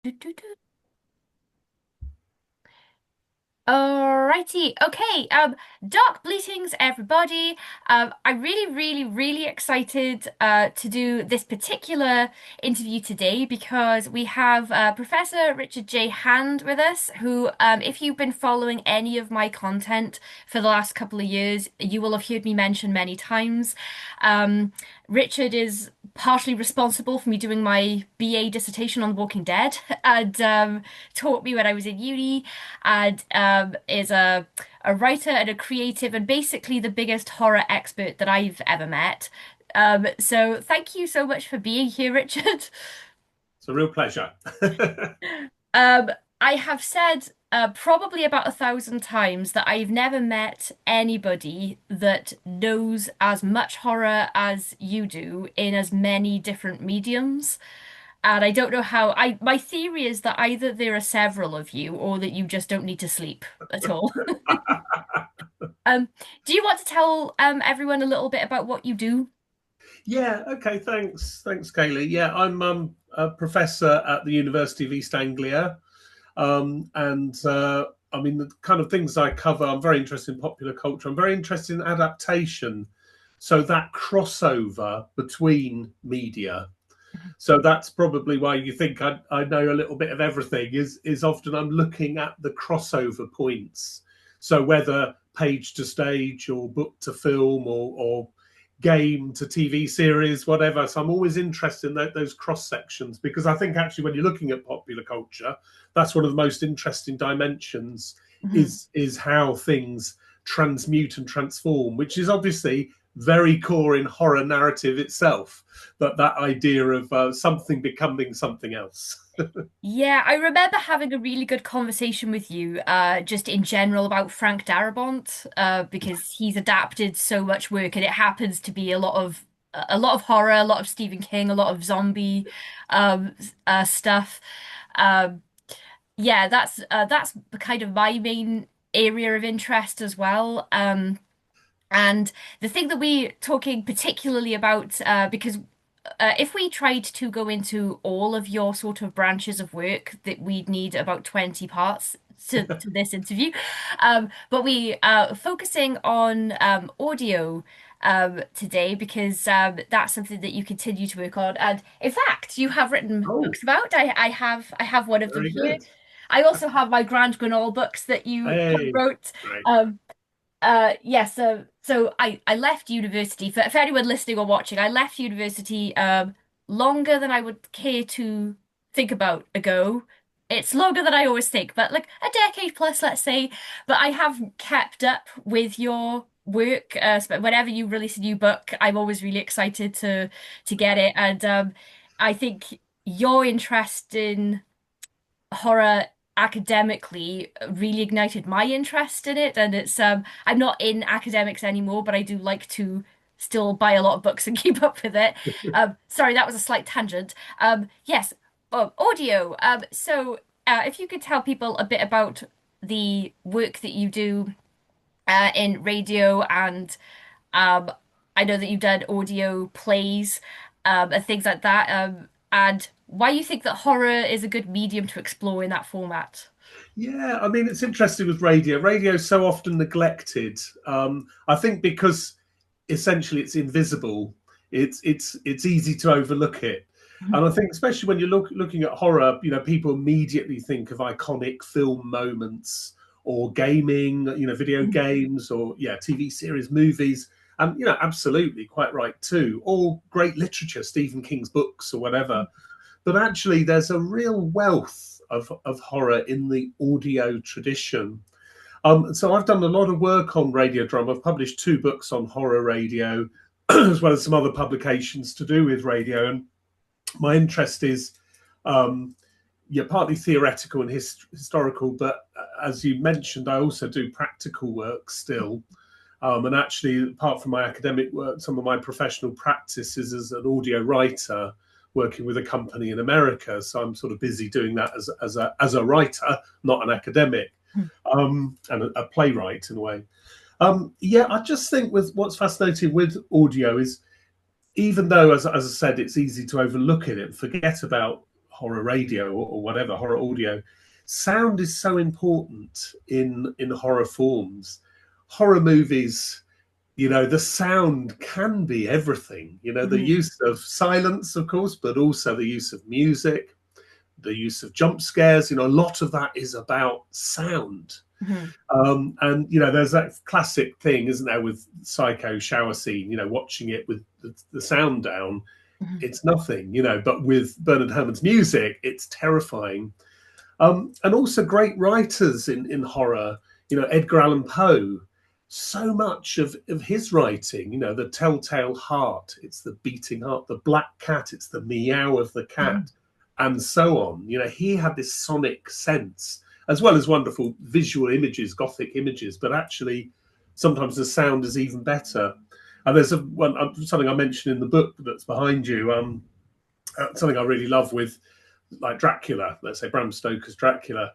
Do, do, do. Alrighty, okay. Dark bleatings, everybody. I'm really excited to do this particular interview today because we have Professor Richard J. Hand with us, who, if you've been following any of my content for the last couple of years, you will have heard me mention many times. Um, Richard is partially responsible for me doing my BA dissertation on The Walking Dead and taught me when I was in uni and is a writer and a creative and basically the biggest horror expert that I've ever met. So thank you so much for being here, Richard. It's a real pleasure. Um, I have said probably about 1,000 times that I've never met anybody that knows as much horror as you do in as many different mediums. And I don't know how my theory is that either there are several of you or that you just don't need to sleep at all. Um, do you want to tell everyone a little bit about what you do? Yeah, okay, thanks, Kaylee. Yeah, I'm a professor at the University of East Anglia. And I mean, the kind of things I cover, I'm very interested in popular culture. I'm very interested in adaptation. So that crossover between media. So that's probably why you think I know a little bit of everything, is often I'm looking at the crossover points. So whether page to stage or book to film or game to TV series, whatever. So I'm always interested in those cross sections because I think actually when you're looking at popular culture, that's one of the most interesting dimensions Mhm. is how things transmute and transform, which is obviously very core in horror narrative itself. That idea of something becoming something else. Yeah, I remember having a really good conversation with you, just in general about Frank Darabont, because he's adapted so much work, and it happens to be a lot of horror, a lot of Stephen King, a lot of zombie, stuff. Um, yeah, that's kind of my main area of interest as well. And the thing that we're talking particularly about, because if we tried to go into all of your sort of branches of work, that we'd need about 20 parts to this interview. But we are focusing on audio today because that's something that you continue to work on. And in fact, you have written Oh, books about. I have one of them very here. good. I also have my Grand Guignol books that you Hey, wrote. great. Um, yeah, so I left university for anyone listening or watching, I left university longer than I would care to think about ago. It's longer than I always think, but like a decade plus, let's say. But I have kept up with your work. Whenever you release a new book, I'm always really excited to get it. And I think your interest in horror academically really ignited my interest in it. And it's I'm not in academics anymore, but I do like to still buy a lot of books and keep up with it. Sorry, that was a slight tangent. Yes, audio. So if you could tell people a bit about the work that you do in radio, and um I know that you've done audio plays and things like that, and why you think that horror is a good medium to explore in that format. Yeah, I mean, it's interesting with radio. Radio is so often neglected. I think because essentially it's invisible. It's easy to overlook it. And I think especially when you're looking at horror, people immediately think of iconic film moments or gaming, video games or yeah, TV series, movies. And absolutely quite right too. Or great literature, Stephen King's books or whatever. But actually there's a real wealth of horror in the audio tradition. So I've done a lot of work on radio drama. I've published two books on horror radio, as well as some other publications to do with radio. And my interest is, yeah, partly theoretical and historical, but as you mentioned, I also do practical work still. And actually, apart from my academic work, some of my professional practice is as an audio writer working with a company in America. So I'm sort of busy doing that as a writer, not an academic, and a playwright in a way. Yeah, I just think with what's fascinating with audio is even though, as I said, it's easy to overlook it and forget about horror radio or whatever, horror audio. Sound is so important in horror forms. Horror movies, the sound can be everything. The Hmm. use of silence, of course, but also the use of music, the use of jump scares. A lot of that is about sound. Hmm. And there's that classic thing, isn't there, with Psycho shower scene, watching it with the sound down, Hmm. it's nothing, but with Bernard Herrmann's music, it's terrifying. And also great writers in horror, Edgar Allan Poe, so much of his writing, the telltale heart, it's the beating heart, the black cat, it's the meow of the Hmm. cat, and so on. He had this sonic sense, as well as wonderful visual images, gothic images, but actually sometimes the sound is even better. And there's something I mentioned in the book that's behind you, something I really love with like Dracula, let's say Bram Stoker's Dracula.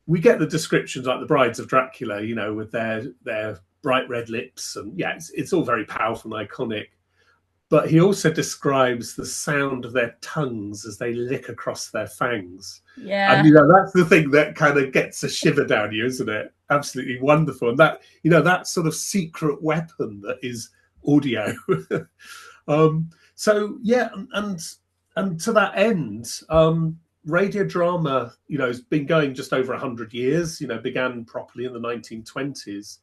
We get the descriptions like the brides of Dracula, with their bright red lips, and yeah, it's all very powerful and iconic. But he also describes the sound of their tongues as they lick across their fangs. And Yeah. that's the thing that kind of gets a shiver down you, isn't it? Absolutely wonderful. And that sort of secret weapon that is audio. So yeah, and to that end, radio drama, has been going just over 100 years. Began properly in the 1920s.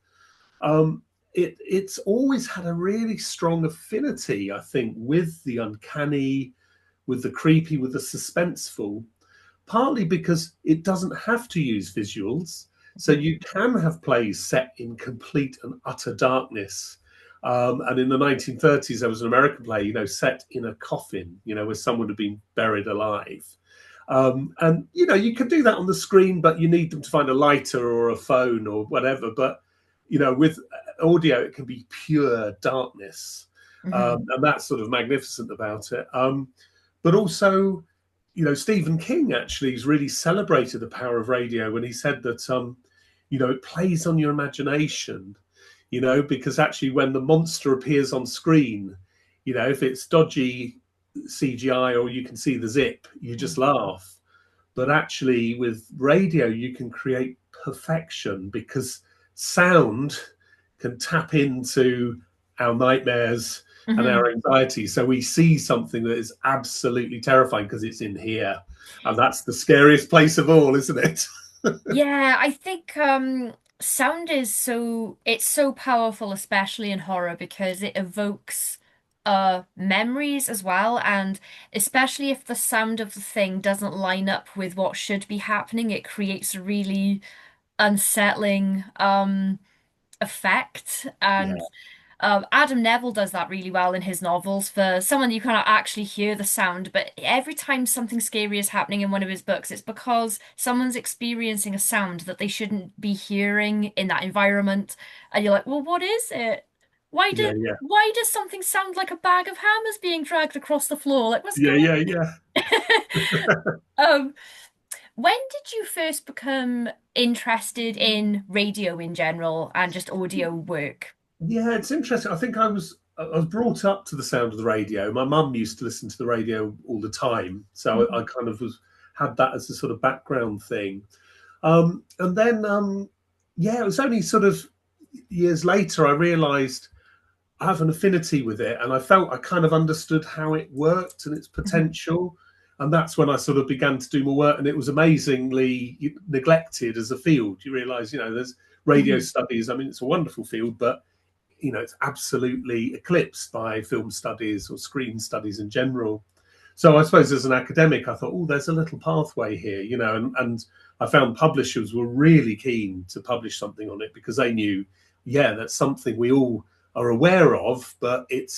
Um, it's always had a really strong affinity, I think, with the uncanny, with the creepy, with the suspenseful. Partly because it doesn't have to use visuals, so Mhm. you can have plays set in complete and utter darkness. And in the 1930s, there was an American play, set in a coffin, where someone had been buried alive. And you can do that on the screen, but you need them to find a lighter or a phone or whatever. But with audio, it can be pure darkness, Mhm. and that's sort of magnificent about it. But also, Stephen King actually has really celebrated the power of radio when he said that it plays on your imagination. Because actually when the monster appears on screen, if it's dodgy CGI or you can see the zip, you just laugh. But actually, with radio, you can create perfection because sound can tap into our nightmares and Mhm. our anxiety. So we see something that is absolutely terrifying because it's in here. And that's the scariest place of all, isn't it? Yeah, I think sound is it's so powerful, especially in horror, because it evokes memories as well, and especially if the sound of the thing doesn't line up with what should be happening, it creates a really unsettling effect. Yeah, And Adam Neville does that really well in his novels. For someone you cannot actually hear the sound, but every time something scary is happening in one of his books, it's because someone's experiencing a sound that they shouldn't be hearing in that environment. And you're like, well, what is it? yeah, yeah, Why does something sound like a bag of hammers being dragged across the floor? Like, what's yeah, going yeah, yeah. um, when did you first become interested in radio in general and just audio work? Yeah, it's interesting. I was brought up to the sound of the radio. My mum used to listen to the radio all the time, so I Mhm. kind of had that as a sort of background thing. And then, yeah, it was only sort of years later I realised I have an affinity with it, and I felt I kind of understood how it worked and its Mhm. potential. And that's when I sort of began to do more work, and it was amazingly neglected as a field. You realise, there's radio Mhm. studies. I mean, it's a wonderful field, but it's absolutely eclipsed by film studies or screen studies in general. So I suppose as an academic, I thought, oh, there's a little pathway here, and I found publishers were really keen to publish something on it because they knew, yeah, that's something we all are aware of, but it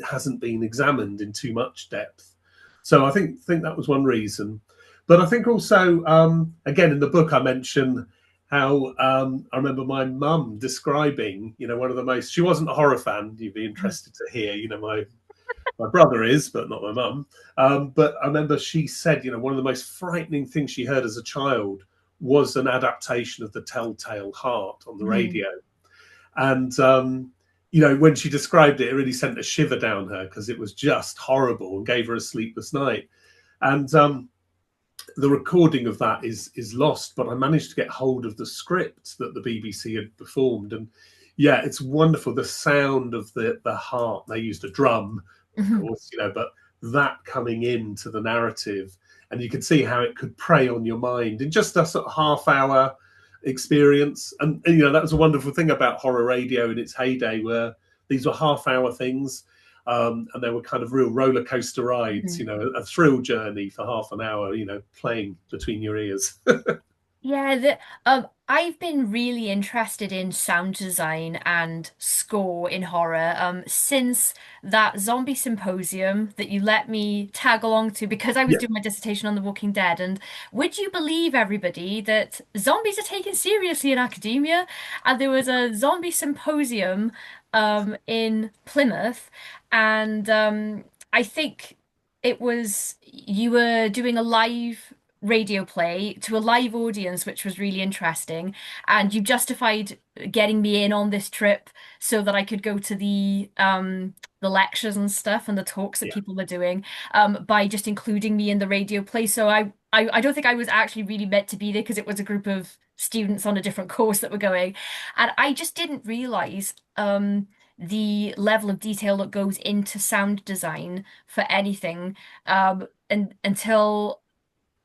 hasn't been examined in too much depth. So I think that was one reason. But I think also, again, in the book, I mention how I remember my mum describing, one of the most, she wasn't a horror fan, you'd be interested to hear, my brother is, but not my mum. But I remember she said, one of the most frightening things she heard as a child was an adaptation of the Telltale Heart on the Mhm. radio. And, when she described it, it really sent a shiver down her because it was just horrible and gave her a sleepless night. And the recording of that is lost, but I managed to get hold of the script that the BBC had performed, and yeah, it's wonderful. The sound of the harp. They used a drum, of Mhm. course, but that coming into the narrative, and you could see how it could prey on your mind in just a sort of half-hour experience. And that was a wonderful thing about horror radio in its heyday, where these were half-hour things. And they were kind of real roller coaster rides, Mhm. a thrill journey for half an hour, playing between your ears. Yeah, I've been really interested in sound design and score in horror since that zombie symposium that you let me tag along to because I was Yeah, doing my dissertation on The Walking Dead. And would you believe, everybody, that zombies are taken seriously in academia? And there was a zombie symposium in Plymouth, and I think it was you were doing a live radio play to a live audience, which was really interesting. And you justified getting me in on this trip so that I could go to the lectures and stuff and the talks that yeah, people were doing by just including me in the radio play. So I don't think I was actually really meant to be there because it was a group of students on a different course that were going. And I just didn't realize the level of detail that goes into sound design for anything and until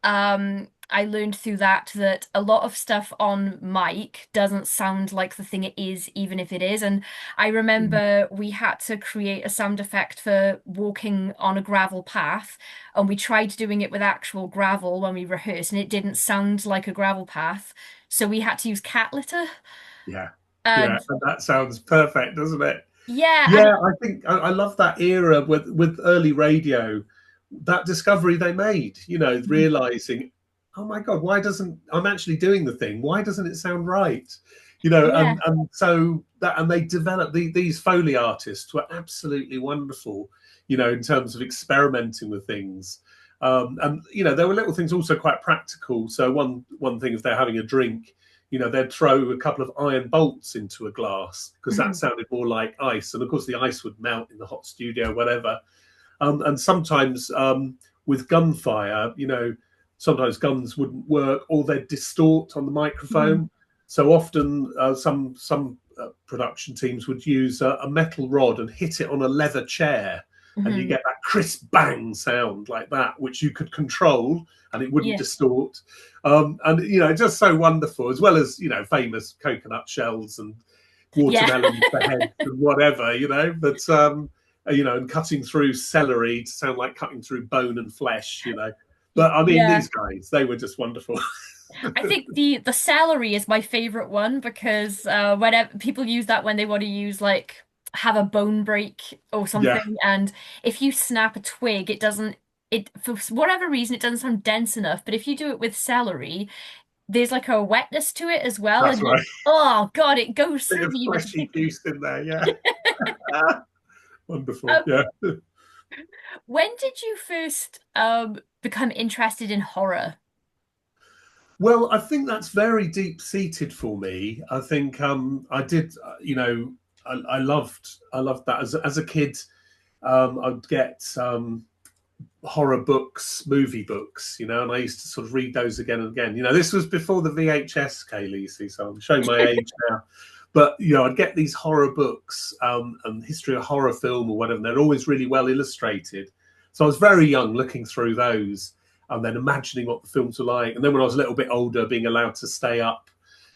I learned through that a lot of stuff on mic doesn't sound like the thing it is, even if it is. And I remember we had to create a sound effect for walking on a gravel path, and we tried doing it with actual gravel when we rehearsed, and it didn't sound like a gravel path. So we had to use cat litter. yeah, yeah. And And that sounds perfect, doesn't it? yeah, and Yeah, I think I love that era with early radio, that discovery they made, realizing, oh my God, why doesn't I'm actually doing the thing? Why doesn't it sound right? yeah. And so that and they developed these Foley artists were absolutely wonderful, in terms of experimenting with things. And there were little things also quite practical. So one thing, if they're having a drink, they'd throw a couple of iron bolts into a glass because that Mhm. sounded more like ice. And of course, the ice would melt in the hot studio, whatever. And sometimes with gunfire, sometimes guns wouldn't work or they'd distort on the Mhm. microphone. So often, some production teams would use a metal rod and hit it on a leather chair, and you Mhm. get that crisp bang sound like that, which you could control, and it wouldn't Yeah. distort. And just so wonderful, as well as famous coconut shells and Yeah. watermelon for heads and whatever, But and cutting through celery to sound like cutting through bone and flesh. But I mean, Yeah. these guys, they were just wonderful. I think the celery is my favorite one because whenever people use that when they want to use like have a bone break or Yeah, something, and if you snap a twig, it doesn't it for whatever reason it doesn't sound dense enough. But if you do it with celery, there's like a wetness to it as well, that's and right. oh God, it goes Bit through of me with the fleshy twig. juice in there, yeah. Ah, wonderful, Um, yeah. when did you first become interested in horror? Well, I think that's very deep seated for me. I think I did, I loved that as a kid. I'd get horror books, movie books, and I used to sort of read those again and again. This was before the VHS, Kaylee, you see, so I'm showing my age now. But I'd get these horror books and history of horror film or whatever. And they're always really well illustrated. So I was very young, looking through those and then imagining what the films were like. And then when I was a little bit older, being allowed to stay up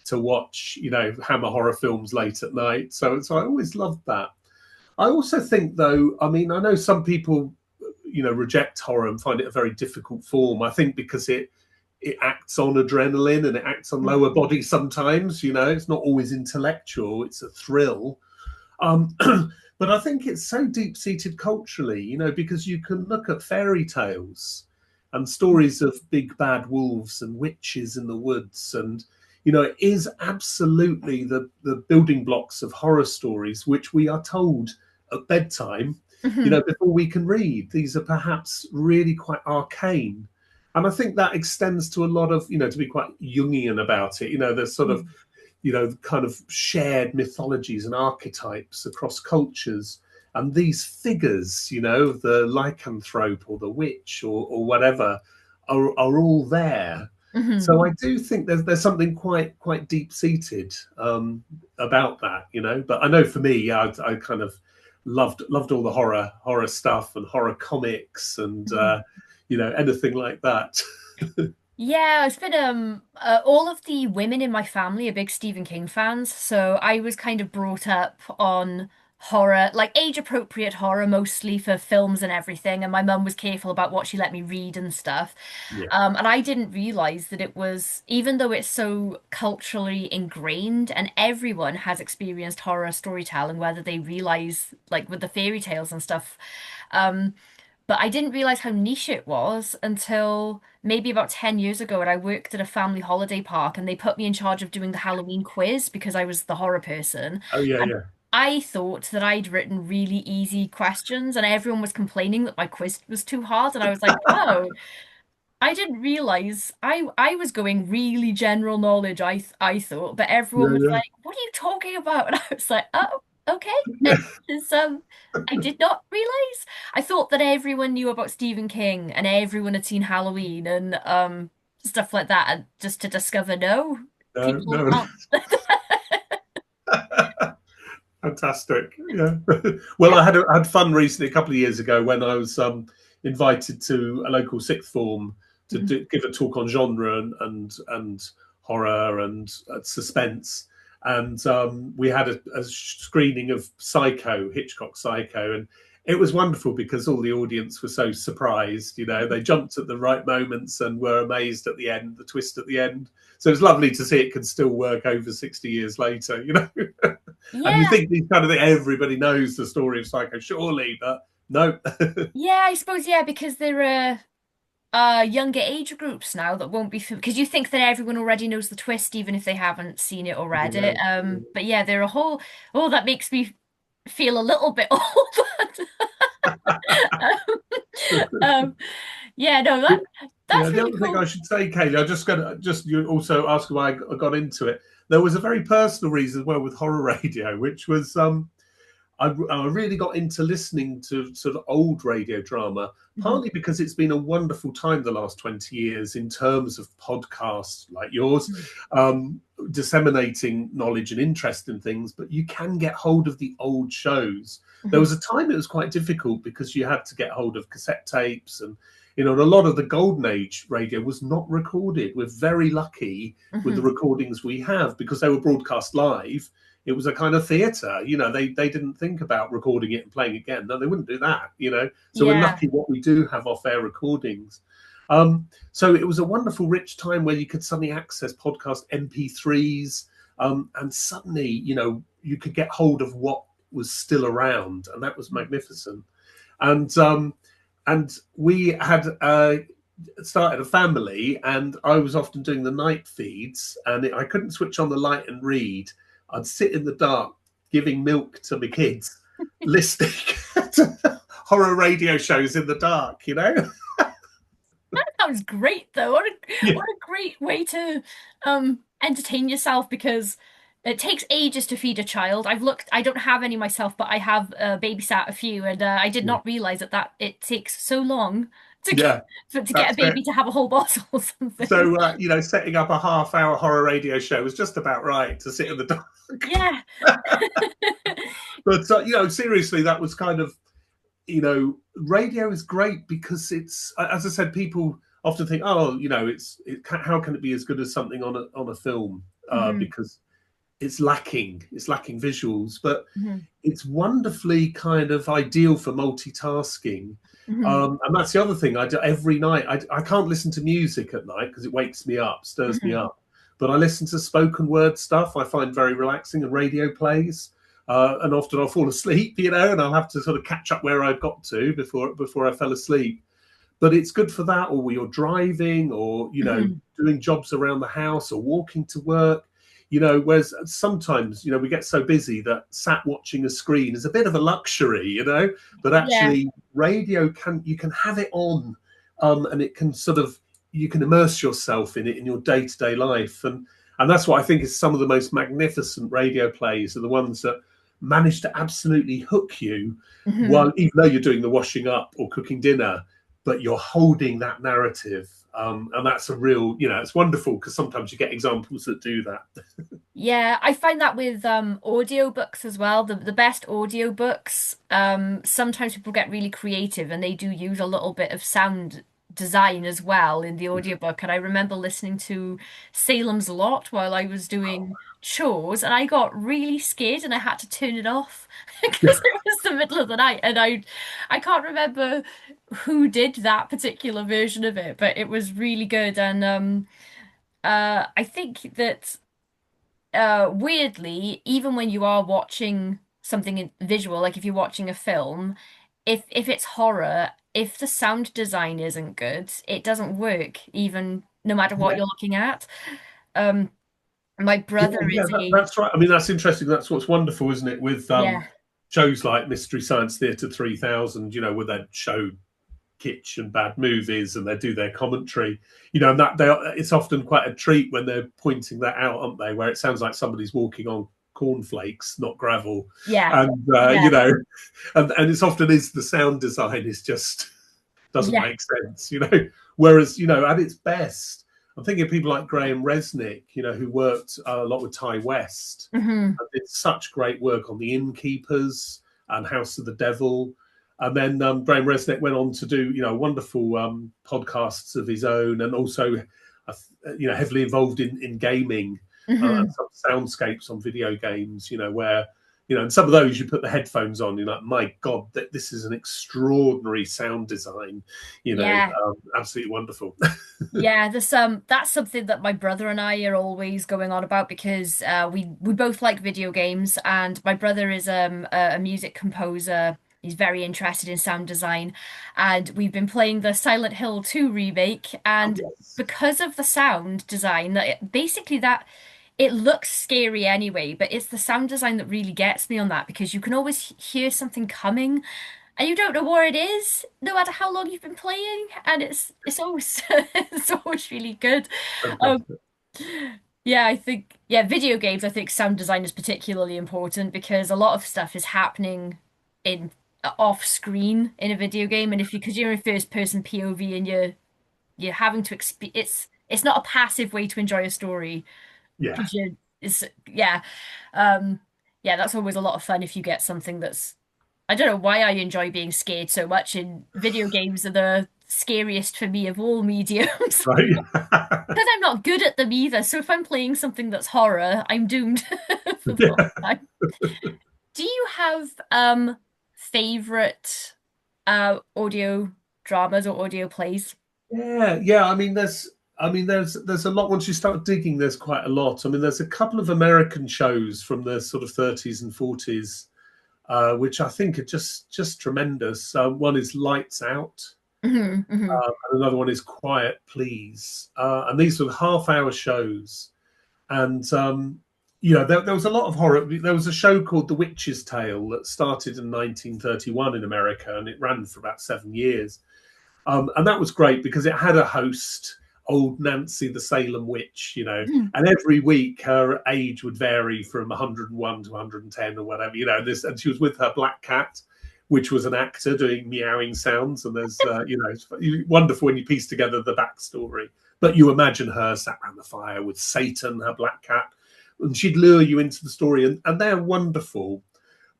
to watch, Hammer horror films late at night. So I always loved that. I also think, though, I mean, I know some people, reject horror and find it a very difficult form. I think because it acts on adrenaline and it acts on lower body sometimes. It's not always intellectual; it's a thrill. Um, but I think it's so deep seated culturally, because you can look at fairy tales and stories of big bad wolves and witches in the woods, and it is absolutely the building blocks of horror stories, which we are told at bedtime, Mhm. before we can read. These are perhaps really quite arcane. And I think that extends to a lot of, to be quite Jungian about it, there's sort of, kind of shared mythologies and archetypes across cultures. And these figures, the lycanthrope or the witch or whatever, are all there. Hmm. So I do think there's something quite deep seated about that, you know. But I know for me, yeah, I kind of loved all the horror stuff and horror comics and you know, anything like that. Yeah, it's been all of the women in my family are big Stephen King fans, so I was kind of brought up on horror, like age appropriate horror mostly for films and everything, and my mum was careful about what she let me read and stuff. Yeah. And I didn't realize that it was, even though it's so culturally ingrained and everyone has experienced horror storytelling, whether they realize like with the fairy tales and stuff. Um, but I didn't realize how niche it was until maybe about 10 years ago when I worked at a family holiday park and they put me in charge of doing the Halloween quiz because I was the horror person. Oh yeah, And yeah. I thought that I'd written really easy questions and everyone was complaining that my quiz was too hard. And I was like, oh, I didn't realize I was going really general knowledge, I thought, but everyone was Yeah, like, "What are you talking about?" And I was like, "Oh, okay." yeah. It's, I did not realize. I thought that everyone knew about Stephen King and everyone had seen Halloween and stuff like that, and just to discover no, No, people no. aren't. Fantastic. Yeah. Well, I had fun recently a couple of years ago when I was invited to a local sixth form to give a talk on genre and horror and suspense. And we had a screening of Psycho, Hitchcock Psycho, and it was wonderful because all the audience were so surprised. You know, they jumped at the right moments and were amazed at the end, the twist at the end. So it was lovely to see it can still work over 60 years later. You know. And you Yeah, think these kind of thing, everybody knows the story of Psycho, surely, but no. yeah, I suppose yeah, because there are younger age groups now that won't be because you think that everyone already knows the twist even if they haven't seen it or read Yeah. it. But yeah, there are a whole that makes me feel a little bit old. um, yeah, no, Yeah, that's the really other thing I cool. should say, Kaylee, I just got to just you also ask why I got into it. There was a very personal reason as well with horror radio, which was I really got into listening to sort of old radio drama, Mhm, partly because it's been a wonderful time the last 20 years in terms of podcasts like yours, mhm, um, disseminating knowledge and interest in things, but you can get hold of the old shows. There mhm, was a time it was quite difficult because you had to get hold of cassette tapes and you know, a lot of the golden age radio was not recorded. We're very lucky with the mhm. recordings we have because they were broadcast live. It was a kind of theatre. You know, they didn't think about recording it and playing it again. No, they wouldn't do that. You know, so we're Yeah. lucky what we do have off air recordings. So it was a wonderful, rich time where you could suddenly access podcast MP3s, and suddenly, you know, you could get hold of what was still around, and that was magnificent. And we had started a family, and I was often doing the night feeds, and I couldn't switch on the light and read. I'd sit in the dark giving milk to the kids, listening to horror radio shows in the dark. You know? That sounds great though. Yeah, What a great way to entertain yourself because it takes ages to feed a child. I don't have any myself, but I have babysat a few and I did yeah, not realize that it takes so long to get yeah. to get a That's baby it. to have a whole bottle or something. So you know, setting up a half-hour horror radio show was just about right to sit in the dark. Yeah. But you know, seriously, that was kind of you know, radio is great because it's, as I said, people often think, oh, you know, how can it be as good as something on a film? Hmm. Because it's lacking visuals, but Hmm. it's wonderfully kind of ideal for multitasking. Hmm. And that's the other thing I do every night. I can't listen to music at night because it wakes me up, stirs me Hmm. up. But I listen to spoken word stuff. I find very relaxing and radio plays. And often I'll fall asleep, you know, and I'll have to sort of catch up where I've got to before I fell asleep. But it's good for that, or you're driving, or you know, Hmm. doing jobs around the house, or walking to work. You know, whereas sometimes you know we get so busy that sat watching a screen is a bit of a luxury, you know. But Yeah. actually, radio you can have it on, and it can sort of you can immerse yourself in it in your day to day life, and that's what I think is some of the most magnificent radio plays are the ones that manage to absolutely hook you Hmm. while even though you're doing the washing up or cooking dinner but you're holding that narrative And that's a real, it's wonderful because sometimes you get examples that do that. Yeah, I find that with audiobooks as well. The best audiobooks, sometimes people get really creative and they do use a little bit of sound design as well in the audiobook. And I remember listening to Salem's Lot while I was doing chores and I got really scared and I had to turn it off because it was the middle of the night and I can't remember who did that particular version of it, but it was really good and I think that weirdly, even when you are watching something visual, like if you're watching a film, if it's horror, if the sound design isn't good, it doesn't work, even no matter what Yeah, you're looking at. Um, my yeah, brother yeah. is a That's right. I mean, that's interesting. That's what's wonderful, isn't it? With yeah, shows like Mystery Science Theater 3000, where they show kitsch and bad movies and they do their commentary, and it's often quite a treat when they're pointing that out, aren't they, where it sounds like somebody's walking on cornflakes, not gravel. yeah, And yeah, and it's often is the sound design is just doesn't yeah. make sense, whereas at its best, I'm thinking of people like Graham Resnick, who worked a lot with Ty West Hmm. and did such great work on The Innkeepers and House of the Devil. And then Graham Resnick went on to do, wonderful podcasts of his own, and also, heavily involved in gaming and Hmm. some soundscapes on video games. Where and some of those you put the headphones on, you're like, my God, this is an extraordinary sound design. Yeah. Absolutely wonderful. Yeah, there's that's something that my brother and I are always going on about because we both like video games and my brother is a music composer. He's very interested in sound design and we've been playing the Silent Hill 2 remake Oh, and yes. because of the sound design basically that it looks scary anyway, but it's the sound design that really gets me on that because you can always hear something coming and you don't know where it is, no matter how long you've been playing, and it's always it's always really good. Um, Fantastic. yeah, I think video games. I think sound design is particularly important because a lot of stuff is happening in off screen in a video game, and if you because you're in first person POV and you're having to it's not a passive way to enjoy a story Yeah. because you it's um yeah that's always a lot of fun if you get something that's I don't know why I enjoy being scared so much, and video games are the scariest for me of all mediums. Right. Because I'm not good at them either, so if I'm playing something that's horror, I'm doomed for the whole Yeah. time. Do you have favorite audio dramas or audio plays? Yeah. I mean, there's a lot. Once you start digging, there's quite a lot. I mean, there's a couple of American shows from the sort of 30s and 40s, which I think are just tremendous. One is Lights Out, Hmm. Hmm. and another one is Quiet Please. And these were half-hour shows. And there was a lot of horror. There was a show called The Witch's Tale that started in 1931 in America, and it ran for about 7 years. And that was great because it had a host, old Nancy the Salem witch, and every week her age would vary from 101 to 110 or whatever, and she was with her black cat, which was an actor doing meowing sounds. And there's, it's wonderful when you piece together the backstory. But you imagine her sat around the fire with Satan, her black cat, and she'd lure you into the story. And they're wonderful,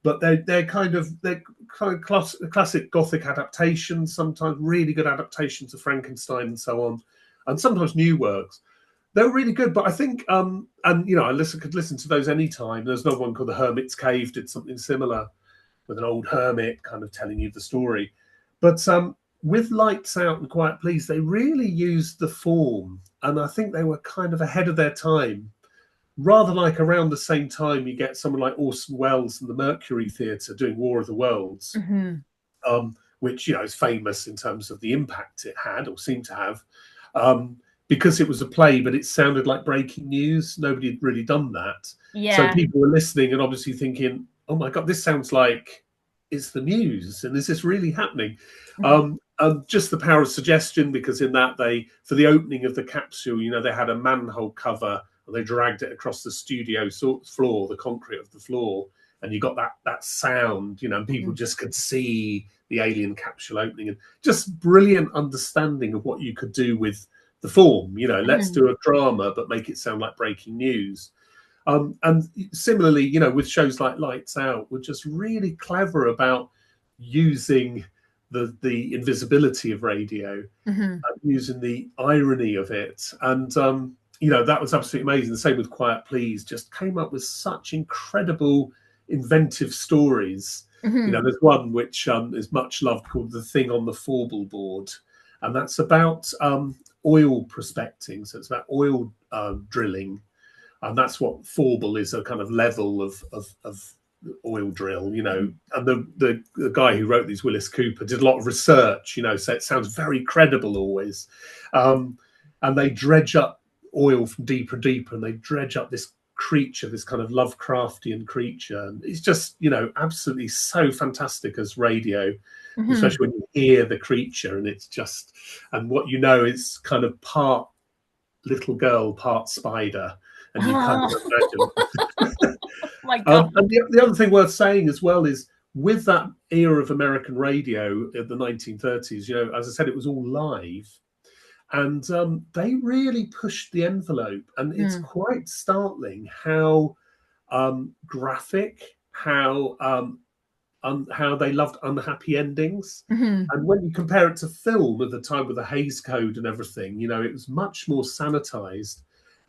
but they're kind of classic Gothic adaptations, sometimes really good adaptations of Frankenstein and so on, and sometimes new works. They're really good, but I think and could listen to those anytime. There's another one called The Hermit's Cave, did something similar with an old hermit kind of telling you the story. But with Lights Out and Quiet Please, they really used the form, and I think they were kind of ahead of their time. Rather like around the same time, you get someone like Orson Welles and the Mercury Theatre doing War of the Worlds, Hmm. which is famous in terms of the impact it had or seemed to have, um, because it was a play, but it sounded like breaking news. Nobody had really done that, so Yeah. people were listening and obviously thinking, "Oh my God, this sounds like it's the news, and is this really happening?" Hmm. Just the power of suggestion, because in that for the opening of the capsule, they had a manhole cover and they dragged it across the studio floor, the concrete of the floor, and you got that sound, and people Hmm. just could see the alien capsule opening, and just brilliant understanding of what you could do with the form. You know, let's Mhm. do a drama, but make it sound like breaking news. And similarly, you know, with shows like Lights Out, we're just really clever about using the invisibility of radio, Mhm. using the irony of it, and you know, that was absolutely amazing. The same with Quiet Please, just came up with such incredible, inventive stories. You know, Mhm. there's one which is much loved called The Thing on the Forble Board, and that's about oil prospecting. So it's about oil drilling, and that's what Forble is, a kind of level of oil drill, you know. Mhm. And the guy who wrote these, Willis Cooper, did a lot of research, you know, so it sounds very credible always. Um, and they dredge up oil from deeper and deeper, and they dredge up this creature, this kind of Lovecraftian creature. And it's just, you know, absolutely so fantastic as radio, Mhm. especially when you hear the creature, and it's just, and what you know is kind of part little girl, part spider, and you kind of Oh, imagine. my God. And the other thing worth saying as well is, with that era of American radio in the 1930s, you know, as I said, it was all live, and they really pushed the envelope, and it's Mm. quite startling how graphic, how they loved unhappy endings. Mhm. And when you compare it to film at the time with the Hays Code and everything, you know, it was much more sanitized.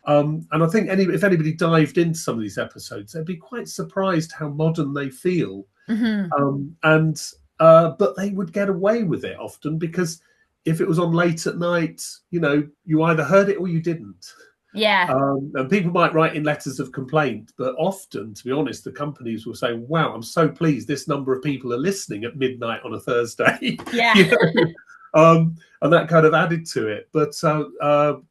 And I think if anybody dived into some of these episodes, they'd be quite surprised how modern they feel. Mhm. And But they would get away with it often, because if it was on late at night, you know, you either heard it or you didn't. Yeah. And people might write in letters of complaint, but often, to be honest, the companies will say, "Wow, I'm so pleased this number of people are listening at midnight on a Thursday," Yeah. you know, and that kind of added to it. But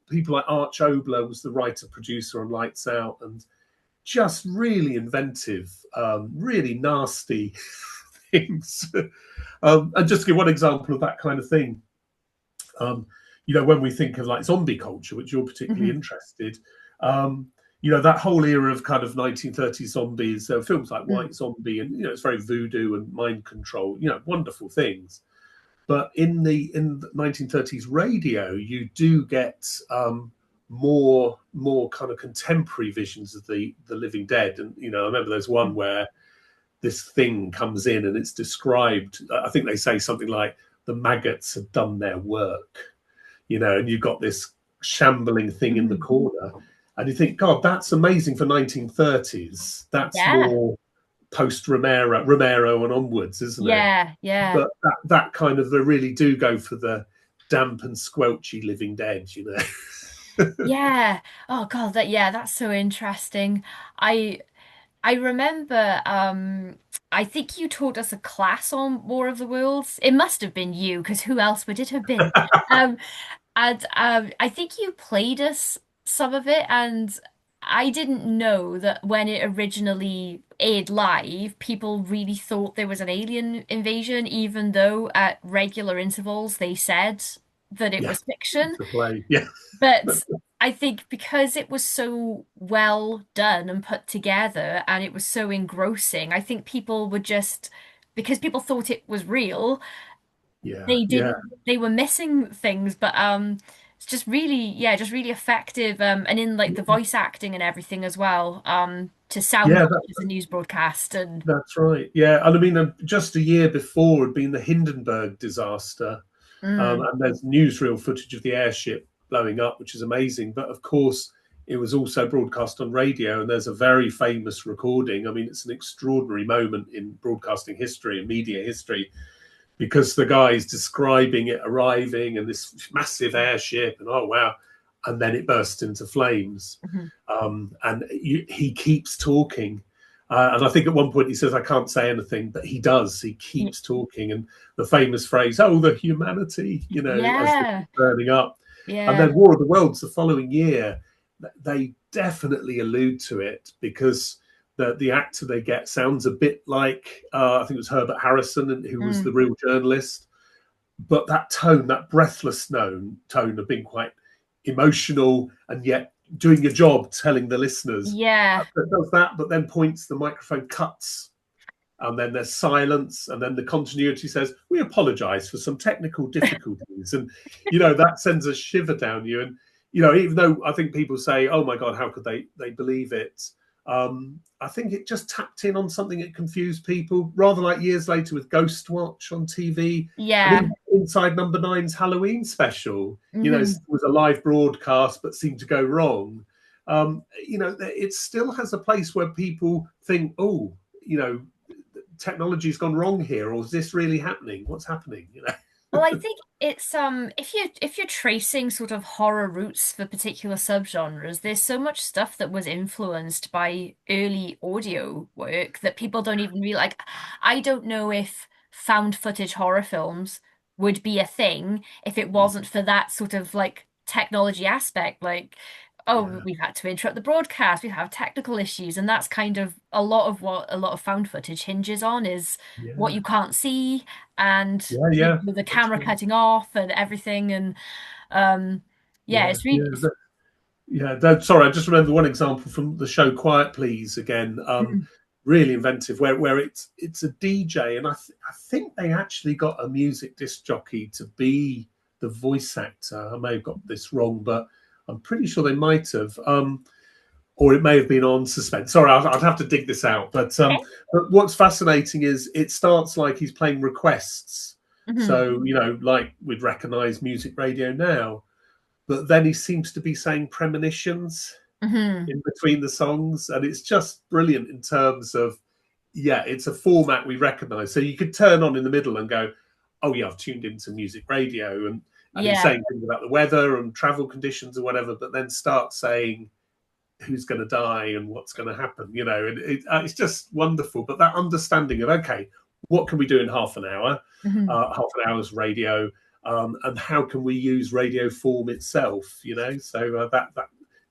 people like Arch Obler was the writer producer on Lights Out, and just really inventive, really nasty things. And just to give one example of that kind of thing, um, you know, when we think of like zombie culture, which you're particularly Mhm. interested, um, you know, that whole era of kind of 1930s zombies, there were films like Mm. White Zombie, and you know, it's very voodoo and mind control, you know, wonderful things. But in the 1930s radio, you do get more kind of contemporary visions of the living dead. And you know, I remember there's one where this thing comes in and it's described. I think they say something like, "The maggots have done their work," you know, and you've got this shambling thing in the Mhm. corner, and you think, God, that's amazing for 1930s. That's Yeah. more post Romero and onwards, isn't it? Yeah. Yeah. But that kind of, they really do go for the damp and squelchy living dead, you know. Yeah. Oh God, that's so interesting. I I remember I think you taught us a class on War of the Worlds. It must have been you, because who else would it have been? Um and I think you played us some of it, and I didn't know that when it originally aired live, people really thought there was an alien invasion, even though at regular intervals they said that it Yeah, was fiction. to play. Yeah, But I think because it was so well done and put together and it was so engrossing, I think people were just, because people thought it was real, yeah, they yeah, didn't, they were missing things. But it's just really, yeah, just really effective. And in like the voice acting and everything as well, to sound yeah. like it was a news broadcast. And That's right. Yeah, and I mean, just a year before had been the Hindenburg disaster. mm, And there's newsreel footage of the airship blowing up, which is amazing. But of course, it was also broadcast on radio, and there's a very famous recording. I mean, it's an extraordinary moment in broadcasting history and media history, because the guy's describing it arriving and this massive airship, and oh wow, and then it bursts into flames, mhm. he keeps talking. And I think at one point he says, "I can't say anything," but he does. He Y- keeps talking, and the famous phrase, "Oh, the humanity," you know, as this is Yeah, burning up. And yeah, then War of the Worlds the following year, they definitely allude to it, because the actor they get sounds a bit like, I think it was Herbert Harrison, who was the mm, real journalist. But that tone, that breathless tone of being quite emotional and yet doing your job, telling the listeners, yeah. that does that, but then points the microphone, cuts, and then there's silence, and then the continuity says, "We apologise for some technical difficulties," and that sends a shiver down you. And even though I think people say, "Oh my God, how could they believe it?" I think it just tapped in on something that confused people, rather like years later with Ghostwatch on TV, and Yeah. even Inside Number Nine's Halloween special. It Hmm. was a live broadcast, but seemed to go wrong. It still has a place where people think, "Oh, technology's gone wrong here, or is this really happening? What's happening?" Well, I think it's if you're tracing sort of horror roots for particular subgenres, there's so much stuff that was influenced by early audio work that people don't even realize. Like, I don't know if found footage horror films would be a thing if it wasn't for that sort of like technology aspect. Like, oh, Yeah, we've had to interrupt the broadcast, we have technical issues, and that's kind of a lot of what a lot of found footage hinges on is what yeah, you can't see and yeah, yeah. the That's camera right. cutting off and everything and um yeah Yeah, it's really yeah. Yeah, sorry, I just remember one example from the show Quiet Please again. Mhm. Really inventive, where it's a DJ, and I think they actually got a music disc jockey to be the voice actor. I may have got this wrong, but I'm pretty sure they might have. Or it may have been on Suspense. Sorry, I'd have to dig this out. Okay. But what's fascinating is it starts like he's playing requests. Hmm. So like we'd recognise music radio now, but then he seems to be saying premonitions Hmm. in between the songs, and it's just brilliant in terms of, yeah, it's a format we recognise. So you could turn on in the middle and go, "Oh yeah, I've tuned into music radio," and he's Yeah. saying things about the weather and travel conditions or whatever, but then start saying who's going to die and what's going to happen, and it's just wonderful. But that understanding of, okay, what can we do in half an hour, Hmm. half an hour's radio, and how can we use radio form itself, so that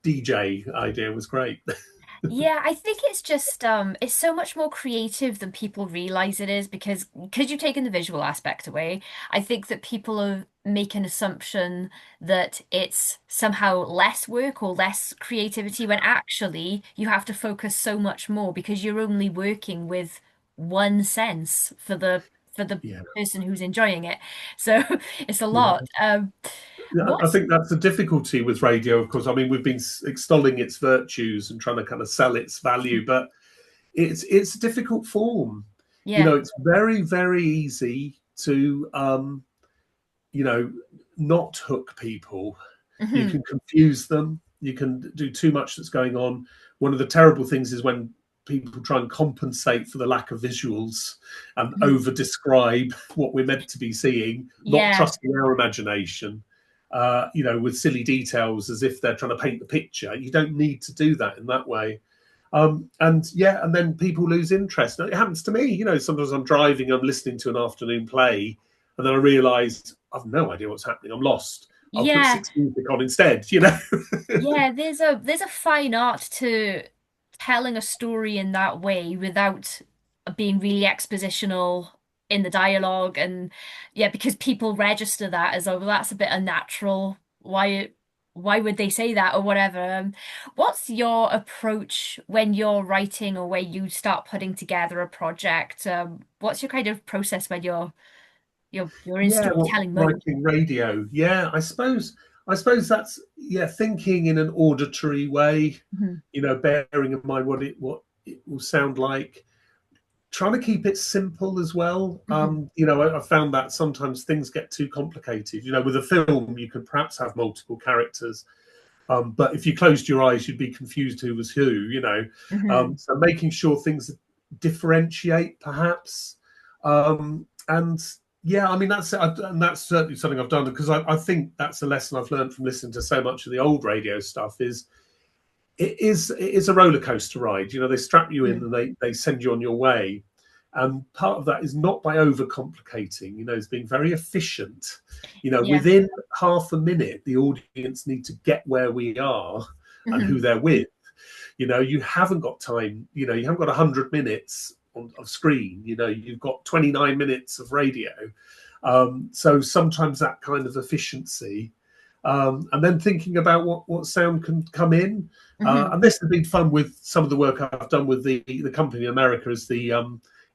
DJ idea was great. Yeah, I think it's just it's so much more creative than people realize it is because you've taken the visual aspect away. I think that people are make an assumption that it's somehow less work or less creativity when actually you have to focus so much more because you're only working with one sense for the Yeah, person who's enjoying it. So it's a lot. yeah. I What's think that's the difficulty with radio, of course. I mean, we've been extolling its virtues and trying to kind of sell its value, but it's a difficult form. yeah. It's very, very easy to you know, not hook people. You Hmm. can confuse them. You can do too much that's going on. One of the terrible things is when people try and compensate for the lack of visuals and Hmm. over describe what we're meant to be seeing, not Yeah. trusting our imagination, with silly details as if they're trying to paint the picture. You don't need to do that in that way. And then people lose interest. Now, it happens to me. Sometimes I'm driving, I'm listening to an afternoon play, and then I realise I've no idea what's happening. I'm lost. I'll put Yeah. six music on instead. Yeah, there's a fine art to telling a story in that way without being really expositional in the dialogue and yeah, because people register that as oh well, that's a bit unnatural. Why would they say that or whatever? What's your approach when you're writing or when you start putting together a project? What's your kind of process when you're in Yeah, well, storytelling mode? writing radio. Yeah, I suppose that's, yeah, thinking in an auditory way. Mhm. Bearing in mind what it will sound like. Trying to keep it simple as well. Mhm. I found that sometimes things get too complicated. With a film, you could perhaps have multiple characters, but if you closed your eyes, you'd be confused who was who. Mhm. So making sure things differentiate, perhaps, and yeah, I mean that's certainly something I've done because I think that's a lesson I've learned from listening to so much of the old radio stuff. It is a roller coaster ride. They strap you in Mhm. and they send you on your way. And part of that is not by overcomplicating. It's being very efficient. Yeah. Within half a minute, the audience need to get where we are and who Mhm. they're with. You haven't got time. You haven't got 100 minutes of screen. You've got 29 minutes of radio. So sometimes that kind of efficiency, and then thinking about what sound can come in. Mhm. And this has been fun with some of the work I've done with the company in America is the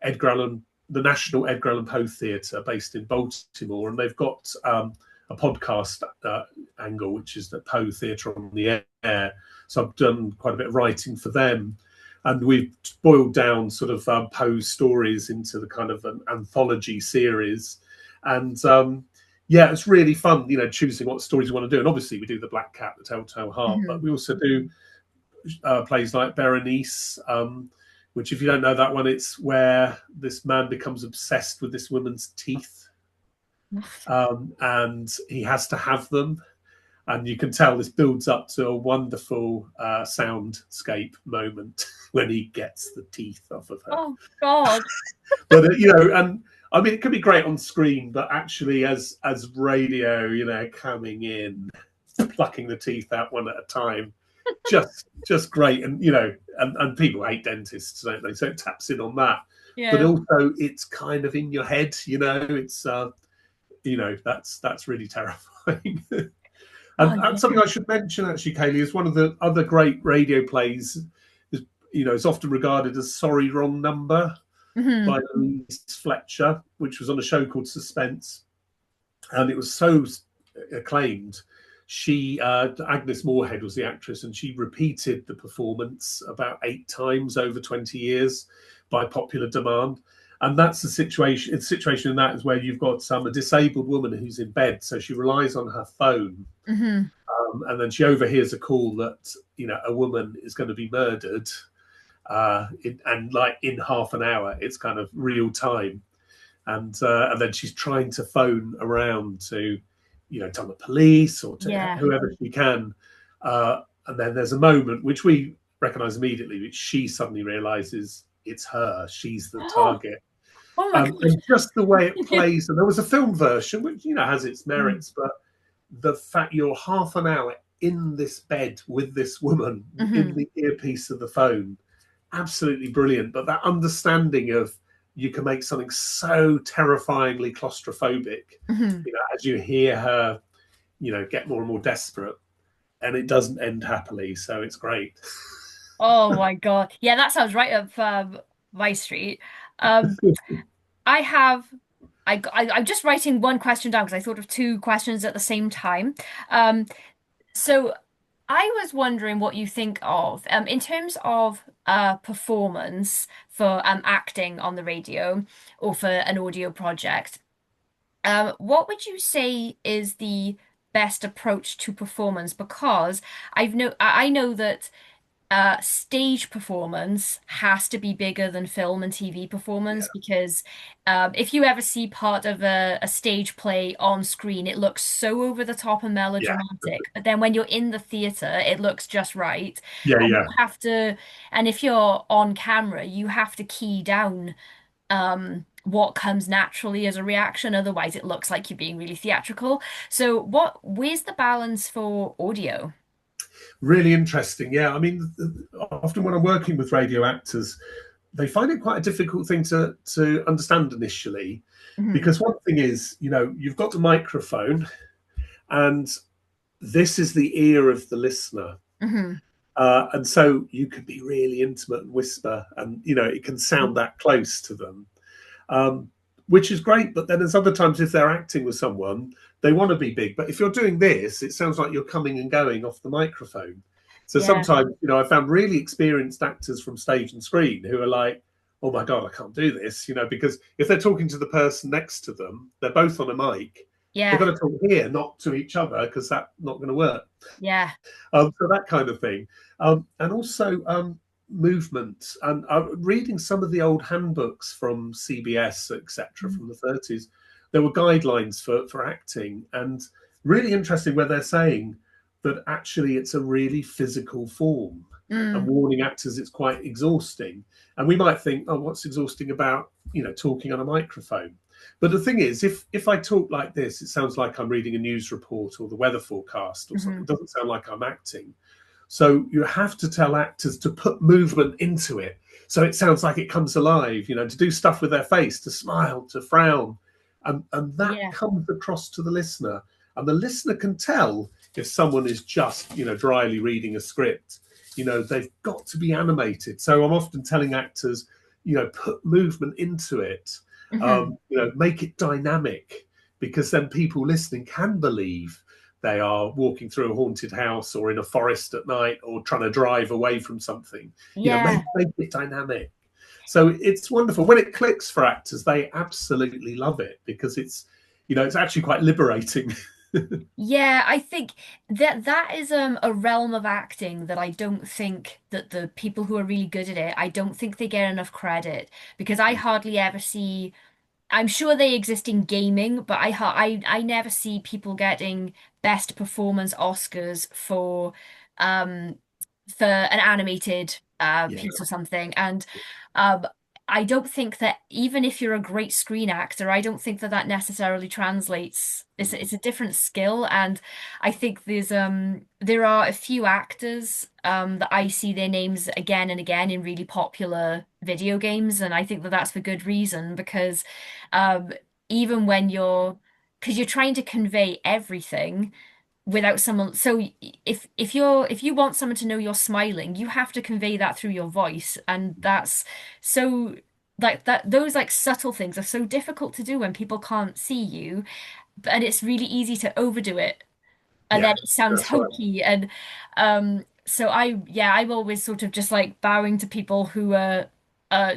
Edgar Allan, the National Edgar Allan Poe Theatre based in Baltimore, and they've got a podcast angle, which is the Poe Theatre on the Air. So I've done quite a bit of writing for them, and we've boiled down sort of Poe's stories into the kind of an anthology series, and yeah, it's really fun, choosing what stories you want to do. And obviously, we do the Black Cat, the Telltale Heart, but we also do plays like Berenice, which, if you don't know that one, it's where this man becomes obsessed with this woman's teeth, and he has to have them. And you can tell this builds up to a wonderful soundscape moment when he gets the teeth off of her. Oh God. But and I mean, it can be great on screen, but actually, as radio, coming in, plucking the teeth out one at a time, just great. And and people hate dentists, don't they? So it taps in on that. But Yeah. also, it's kind of in your head. It's that's really terrifying. Oh And yeah. something I should mention, actually, Kaylee, is one of the other great radio plays. It's often regarded as "Sorry, Wrong Number" by Louise Fletcher, which was on a show called Suspense, and it was so acclaimed. She, Agnes Moorehead, was the actress, and she repeated the performance about 8 times over 20 years by popular demand. And that's the situation. The situation in that is where you've got a disabled woman who's in bed, so she relies on her phone, and then she overhears a call that a woman is going to be murdered, and like in half an hour, it's kind of real time, and then she's trying to phone around to, tell the police or to Yeah. whoever she can, and then there's a moment which we recognise immediately, which she suddenly realises it's her. She's the Oh, target. oh my And just the way it gosh. plays, and there was a film version which has its merits, but the fact you're half an hour in this bed with this woman in the earpiece of the phone, absolutely brilliant. But that understanding of you can make something so terrifyingly claustrophobic, as you hear her, get more and more desperate, and it doesn't end happily. So it's great. Oh my God. Yeah, that sounds right up my street. Um, I have I'm just writing one question down because I thought of two questions at the same time. Um, so I was wondering what you think of in terms of performance for acting on the radio or for an audio project. What would you say is the best approach to performance? Because I know that stage performance has to be bigger than film and TV performance Yeah, because if you ever see part of a stage play on screen, it looks so over the top and yeah, melodramatic. But then when you're in the theater, it looks just right. yeah, And you yeah. have to, and if you're on camera, you have to key down what comes naturally as a reaction. Otherwise, it looks like you're being really theatrical. So where's the balance for audio? Really interesting. Yeah, I mean, often when I'm working with radio actors, they find it quite a difficult thing to understand initially, Hmm. because one thing is, you've got the microphone, and this is the ear of the listener, Hmm. and so you can be really intimate and whisper, and it can sound that close to them, um, which is great. But then there's other times, if they're acting with someone, they want to be big. But if you're doing this, it sounds like you're coming and going off the microphone. So Yeah. sometimes, I found really experienced actors from stage and screen who are like, oh my God, I can't do this, because if they're talking to the person next to them, they're both on a mic. They've Yeah. got to talk here, not to each other, because that's not going to work. Yeah. So that kind of thing. And also movement. And reading some of the old handbooks from CBS, etc., from the 30s, there were guidelines for acting. And really interesting where they're saying that actually it's a really physical form, and Mm. warning actors it's quite exhausting. And we might think, oh, what's exhausting about talking on a microphone? But the thing is, if I talk like this, it sounds like I'm reading a news report or the weather forecast or something. Hmm. It doesn't sound like I'm acting. So you have to tell actors to put movement into it, so it sounds like it comes alive, to do stuff with their face, to smile, to frown. And that Yeah. comes across to the listener. And the listener can tell if someone is just, dryly reading a script. They've got to be animated. So I'm often telling actors, put movement into it, Hmm. make it dynamic, because then people listening can believe they are walking through a haunted house or in a forest at night or trying to drive away from something. Make, Yeah. make it dynamic. So it's wonderful when it clicks for actors. They absolutely love it because it's actually quite liberating. Yeah, I think that is a realm of acting that I don't think that the people who are really good at it, I don't think they get enough credit because I hardly ever see. I'm sure they exist in gaming, but I never see people getting best performance Oscars um for an animated Yeah, piece or something. And um I don't think that even if you're a great screen actor, I don't think that that necessarily translates. It's a different skill, and I think there are a few actors that I see their names again and again in really popular video games, and I think that that's for good reason because um, even when because you're trying to convey everything without someone, so if you want someone to know you're smiling, you have to convey that through your voice, and that's so like that those like subtle things are so difficult to do when people can't see you, and it's really easy to overdo it and then yeah, it sounds that's right. hokey. And so I'm always sort of just like bowing to people who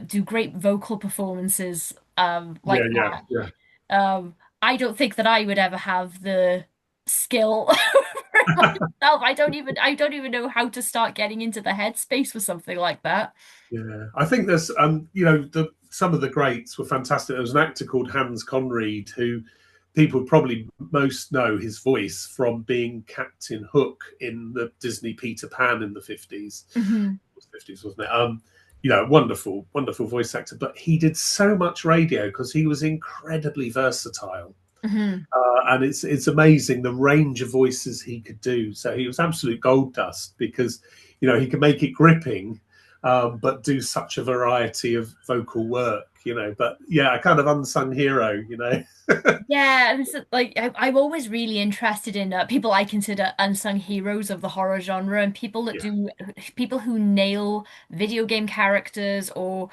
do great vocal performances Yeah, like yeah, that. yeah. I don't think that I would ever have the skill for it myself. I don't even know how to start getting into the headspace for something like that. Yeah, I think there's some of the greats were fantastic. There was an actor called Hans Conried who people probably most know his voice from being Captain Hook in the Disney Peter Pan in the 50s. Hmm. 50s, wasn't it? Wonderful, wonderful voice actor. But he did so much radio because he was incredibly versatile. Hmm. And it's amazing the range of voices he could do. So he was absolute gold dust because he could make it gripping, but do such a variety of vocal work. But yeah, a kind of unsung hero. Yeah, and so, like I'm always really interested in people I consider unsung heroes of the horror genre and Yeah, people who nail video game characters or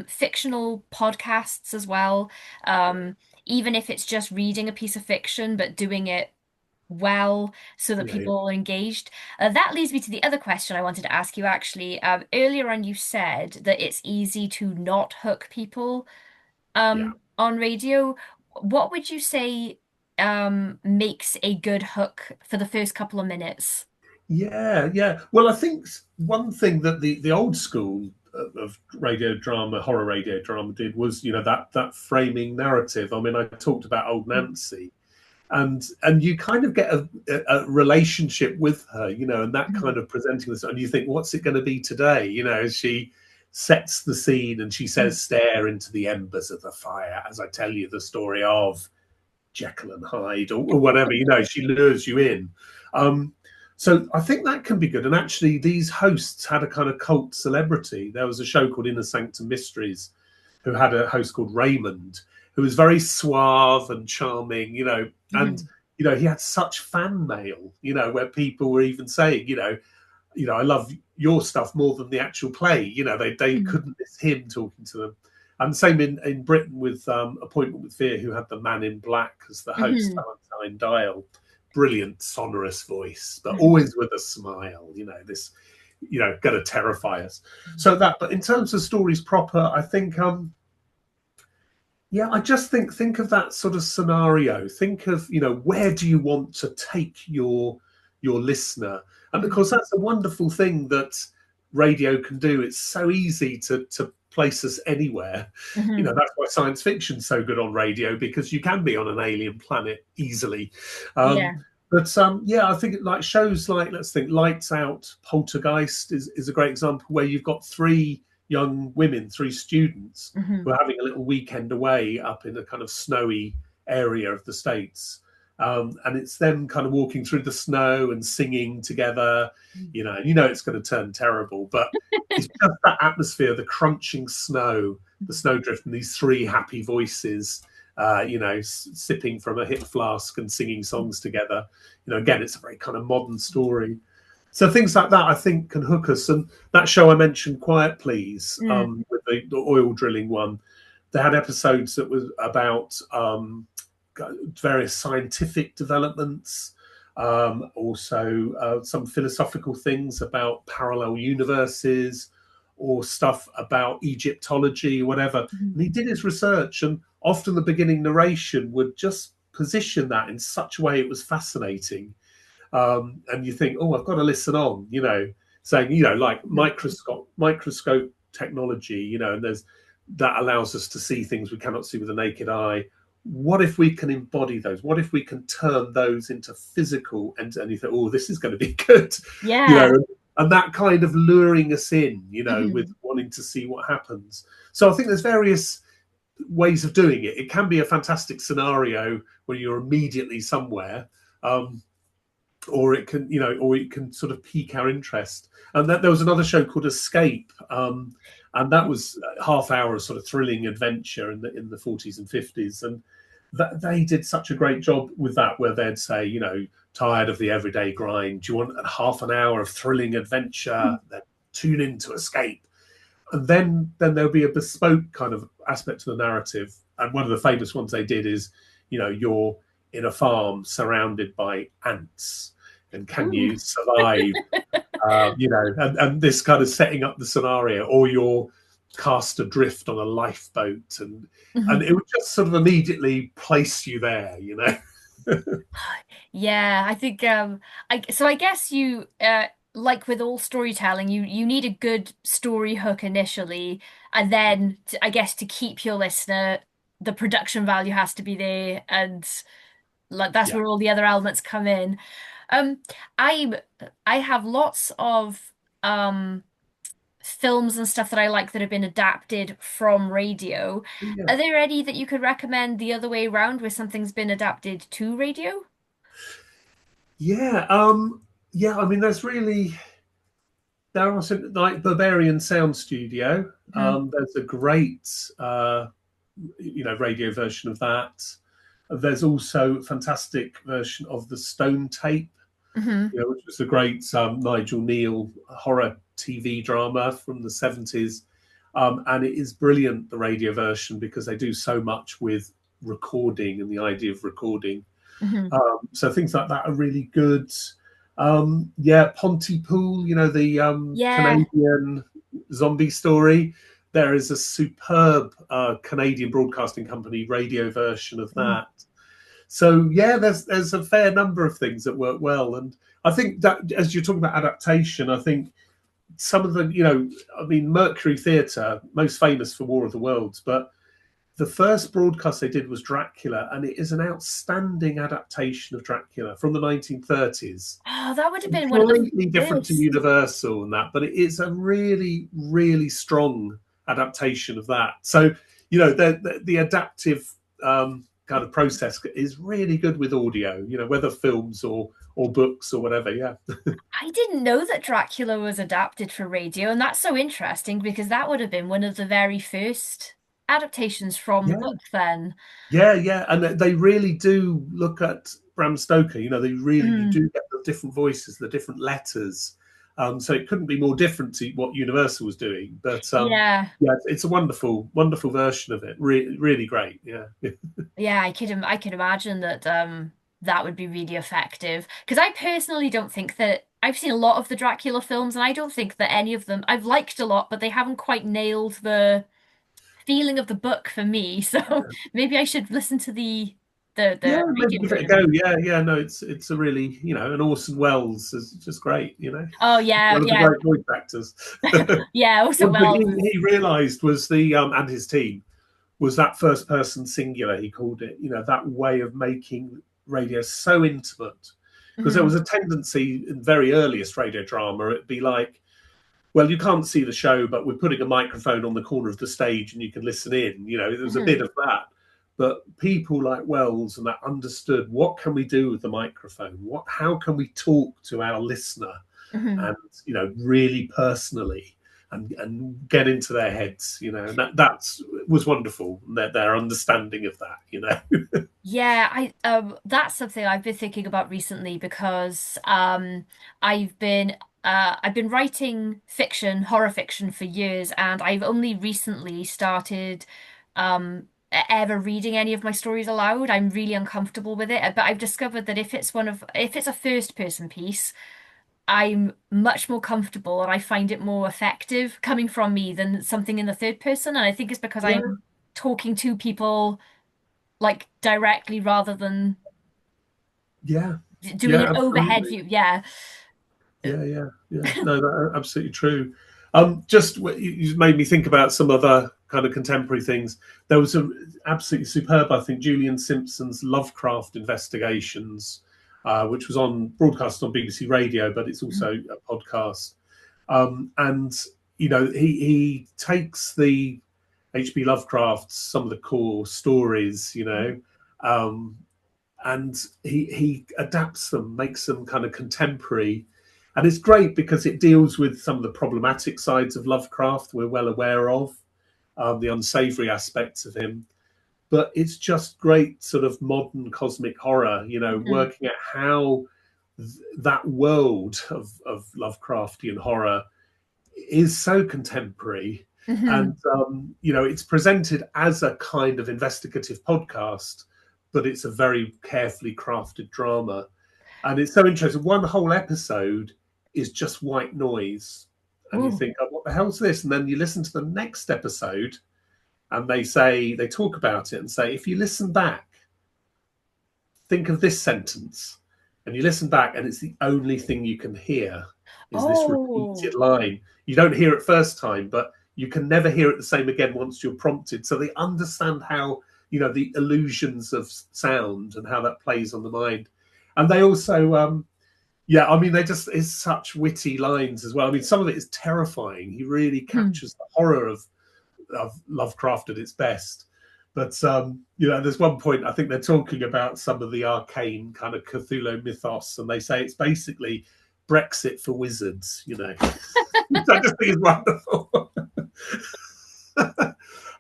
fictional podcasts as well. Um, Even if it's just reading a piece of fiction but doing it well so that yeah, yeah, people are engaged. That leads me to the other question I wanted to ask you actually. Earlier on, you said that it's easy to not hook people yeah. on radio. What would you say makes a good hook for the first couple of minutes? Yeah, yeah. Well, I think one thing that the old school of radio drama, horror radio drama, did was that framing narrative. I mean, I talked about Old Nancy, and you kind of get a relationship with her, and that Mhm. kind of presenting this, and you think, what's it going to be today? As she sets the scene and she says, "Stare into the embers of the fire as I tell you the story of Jekyll and Hyde," or whatever. She lures you in. Um, so I think that can be good. And actually, these hosts had a kind of cult celebrity. There was a show called Inner Sanctum Mysteries, who had a host called Raymond, who was very suave and charming, and Mhm. he had such fan mail, where people were even saying, I love your stuff more than the actual play. They Mhm. couldn't miss him talking to them. And same in Britain with Appointment with Fear, who had the Man in Black as the host, Mhm. Valentine Dial. Brilliant, sonorous voice, but Mhm. always with a smile. This, going to terrify us. So that, but in terms of stories proper, I think yeah, I just think of that sort of scenario. Think of, where do you want to take your listener? And Mhm. because that's a wonderful thing that radio can do. It's so easy to place us anywhere. Mhm. That's why science fiction's so good on radio, because you can be on an alien planet easily. Um, Yeah. but yeah, I think like shows like, let's think, Lights Out, Poltergeist is a great example where you've got three young women, three students who Mhm. are having a little weekend away up in a kind of snowy area of the States. And it's them kind of walking through the snow and singing together, and it's going to turn terrible, but it's just that atmosphere, the crunching snow, the snowdrift, and these three happy voices, sipping from a hip flask and singing songs together. Again, it's a very kind of modern story. So things like that, I think, can hook us. And that show I mentioned, Quiet Please, Mm. with the oil drilling one, they had episodes that was about various scientific developments, also some philosophical things about parallel universes, or stuff about Egyptology, whatever. Mhm. And he did his research, and often the beginning narration would just position that in such a way it was fascinating, and you think, oh, I've got to listen on, saying, like Mhm. microscope technology, and there's that allows us to see things we cannot see with the naked eye. What if we can embody those? What if we can turn those into physical? And you think, oh, this is going to be good, you Yeah. know, and that kind of luring us in, with Mhm. wanting to see what happens. So I think there's various ways of doing it. It can be a fantastic scenario where you're immediately somewhere, um, or it can sort of pique our interest. And that there was another show called Escape, and that was a half hour of sort of thrilling adventure in the 40s and 50s, and that they did such a great job with that, where they'd say, tired of the everyday grind, do you want a half an hour of thrilling adventure? Then tune in to Escape, and then there'll be a bespoke kind of aspect to the narrative. And one of the famous ones they did is, you're in a farm surrounded by ants, and can Ooh. you survive? And this kind of setting up the scenario, or you're cast adrift on a lifeboat, and Mhm. it would just sort of immediately place you there. Yeah, I think I guess you like with all storytelling, you need a good story hook initially, and then I guess to keep your listener, the production value has to be there, and like that's Yeah, where all the other elements come in. Um, I I have lots of films and stuff that I like that have been adapted from radio. yeah, Are there any that you could recommend the other way around where something's been adapted to radio? yeah. Yeah, I mean, there are some, like Bavarian Sound Studio. There's a great radio version of that. There's also a fantastic version of the Stone Tape, Hmm. which was a great Nigel Neal horror TV drama from the 70s. And it is brilliant, the radio version, because they do so much with recording and the idea of recording. Hmm. So things like that are really good. Yeah, Pontypool, the Yeah. Canadian zombie story. There is a superb Canadian Broadcasting Company radio version of Mhm. that. So yeah, there's a fair number of things that work well, and I think that as you're talking about adaptation, I think some of the, I mean, Mercury Theatre, most famous for War of the Worlds, but the first broadcast they did was Dracula, and it is an outstanding adaptation of Dracula from the 1930s. Oh, that would have been one of the Completely different to first. Universal and that, but it is a really, really strong adaptation of that. So, the adaptive kind of process is really good with audio, whether films or books or whatever. Yeah. I didn't know that Dracula was adapted for radio, and that's so interesting because that would have been one of the very first adaptations from the Yeah. book then. Yeah, yeah, and they really do look at Bram Stoker. You Mm. do get the different voices, the different letters. So it couldn't be more different to what Universal was doing. But Yeah. yeah, it's a wonderful, wonderful version of it. Really great. Yeah, Yeah, I could imagine that that would be really effective. Because I personally don't think that I've seen a lot of the Dracula films, and I don't think that any of them I've liked a lot, but they haven't quite nailed the feeling of the book for me. So maybe I should listen to the yeah. Maybe radio give it a go. version. Yeah, yeah. No, it's a really, and Orson Welles is just great. Oh yeah, One of the yeah, great voice actors. yeah. Also, One thing Wells is. he realised was and his team was that first person singular, he called it, that way of making radio so intimate. Because there Mhm. was a tendency in very earliest radio drama, it'd be like, well, you can't see the show, but we're putting a microphone on the corner of the stage and you can listen in. There was a bit Mhm. of that. But people like Wells and that understood, what can we do with the microphone? How can we talk to our listener, Mhm. and really personally? and get into their heads, and that was wonderful. Their understanding of that. Yeah, I that's something I've been thinking about recently because I've been writing fiction, horror fiction for years, and I've only recently started ever reading any of my stories aloud. I'm really uncomfortable with it, but I've discovered that if it's a first person piece, I'm much more comfortable and I find it more effective coming from me than something in the third person. And I think it's because Yeah, I'm talking to people like directly rather than yeah, doing yeah, an overhead absolutely. view. Yeah. Yeah. No, that's absolutely true. Just you made me think about some other kind of contemporary things. There was a absolutely superb, I think, Julian Simpson's Lovecraft Investigations, which was on broadcast on BBC Radio, but it's also a podcast. And he takes the H.P. Lovecraft's some of the core stories, um, and he adapts them, makes them kind of contemporary. And it's great because it deals with some of the problematic sides of Lovecraft we're well aware of, the unsavory aspects of him. But it's just great sort of modern cosmic horror, Mhm. working out how that world of Lovecraftian horror is so contemporary. Mhm. And, it's presented as a kind of investigative podcast, but it's a very carefully crafted drama. And it's so interesting. One whole episode is just white noise. And you Ooh. think, oh, what the hell's this? And then you listen to the next episode and they talk about it and say, if you listen back, think of this sentence. And you listen back, and it's the only thing you can hear is this Oh. repeated line. You don't hear it first time, but you can never hear it the same again once you're prompted. So they understand how, the illusions of sound and how that plays on the mind. And they also, yeah, I mean, they just is such witty lines as well. I mean, some of it is terrifying. He really Hmm. captures the horror of Lovecraft at its best. But there's one point I think they're talking about some of the arcane kind of Cthulhu mythos, and they say it's basically Brexit for wizards, which I just think is wonderful.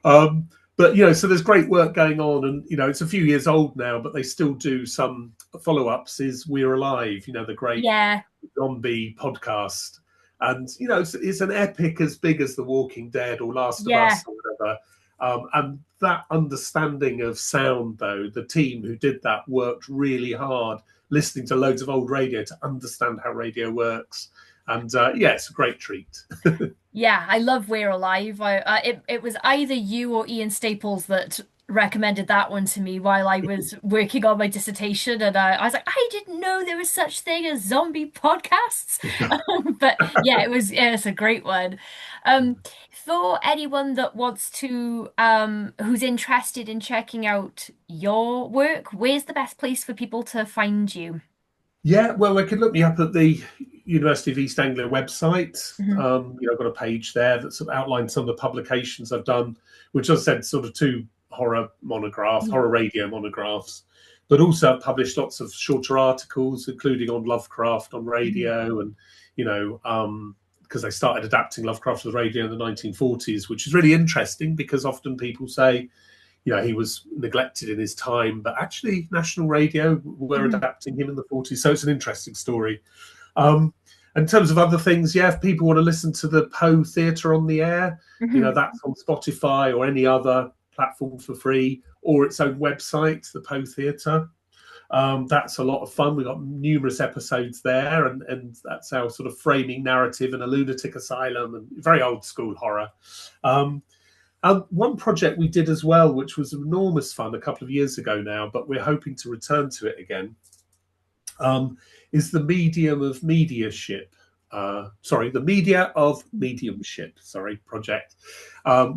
um, but so there's great work going on, and it's a few years old now, but they still do some follow-ups. Is We're Alive, the great Yeah. zombie podcast. And it's an epic as big as The Walking Dead or Last of Yeah. Us or whatever. And that understanding of sound, though, the team who did that worked really hard, listening to loads of old radio to understand how radio works. And yeah, it's a great treat. Yeah, I love We're Alive. It was either you or Ian Staples that recommended that one to me while I was working on my dissertation, and I was like, I didn't know there was such thing as zombie podcasts. But yeah, it's a great one. For anyone that wants to who's interested in checking out your work, where's the best place for people to find you? Yeah, well, they can look me up at the University of East Anglia website. Hmm. I've got a page there that sort of outlines some of the publications I've done, which I said sort of two horror radio monographs, but also I've published lots of shorter articles, including on Lovecraft on Hmm. radio, and because they started adapting Lovecraft to the radio in the 1940s, which is really interesting because often people say he was neglected in his time, but actually, national radio were Hmm. adapting him in the 40s. So it's an interesting story. Um, in terms of other things, yeah, if people want to listen to the Poe Theatre on the air, Hmm. that's on Spotify or any other platform for free, or its own website, the Poe Theatre. That's a lot of fun. We've got numerous episodes there, and that's our sort of framing narrative in a lunatic asylum and very old school horror. Um, one project we did as well, which was enormous fun a couple of years ago now, but we're hoping to return to it again, is the medium of mediumship. The media of mediumship. Sorry, project,